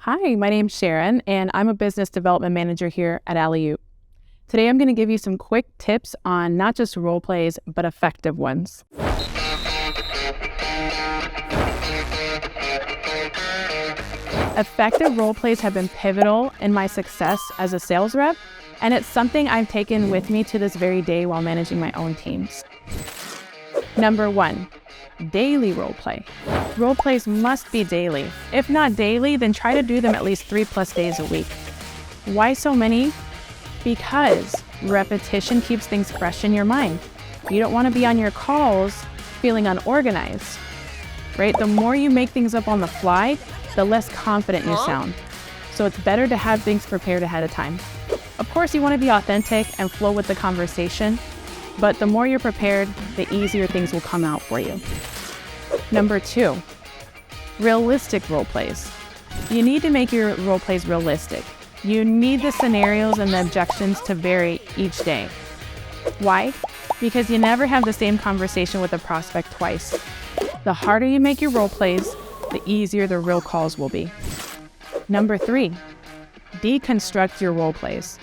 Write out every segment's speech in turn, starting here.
Hi, my name's Sharon, and I'm a business development manager here at Alleyoop. Today, I'm going to give you some quick tips on not just role plays, but effective ones. Effective role plays have been pivotal in my success as a sales rep, and it's something I've taken with me to this very day while managing my own teams. Number 1, daily role play. Role plays must be daily. If not daily, then try to do them at least 3+ days a week. Why so many? Because repetition keeps things fresh in your mind. You don't want to be on your calls feeling unorganized, right? The more you make things up on the fly, the less confident you sound. So it's better to have things prepared ahead of time. Of course, you want to be authentic and flow with the conversation, but the more you're prepared, the easier things will come out for you. Number 2, realistic role plays. You need to make your role plays realistic. You need the scenarios and the objections to vary each day. Why? Because you never have the same conversation with a prospect twice. The harder you make your role plays, the easier the real calls will be. Number 3, deconstruct your role plays.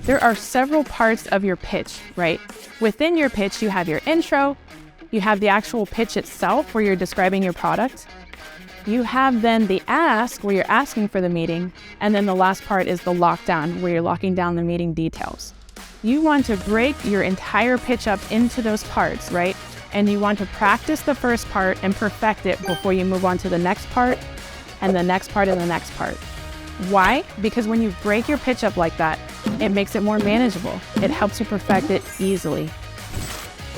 There are several parts of your pitch, right? Within your pitch, you have your intro, you have the actual pitch itself where you're describing your product. You have then the ask where you're asking for the meeting, and then the last part is the lockdown where you're locking down the meeting details. You want to break your entire pitch up into those parts, right? And you want to practice the first part and perfect it before you move on to the next part and the next part and the next part. Why? Because when you break your pitch up like that, it makes it more manageable. It helps you perfect it easily.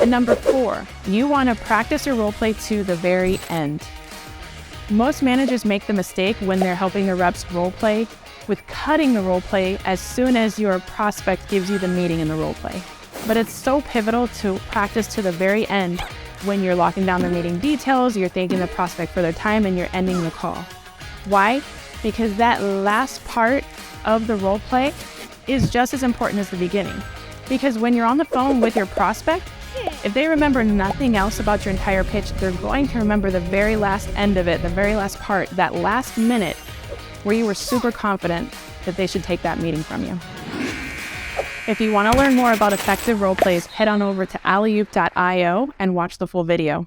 And number 4, you want to practice your role play to the very end. Most managers make the mistake when they're helping the reps role play with cutting the role play as soon as your prospect gives you the meeting in the role play. But it's so pivotal to practice to the very end when you're locking down the meeting details, you're thanking the prospect for their time, and you're ending the call. Why? Because that last part of the role play is just as important as the beginning. Because when you're on the phone with your prospect, if they remember nothing else about your entire pitch, they're going to remember the very last end of it, the very last part, that last minute where you were super confident that they should take that meeting from you. If you want to learn more about effective role plays, head on over to alleyoop.io and watch the full video.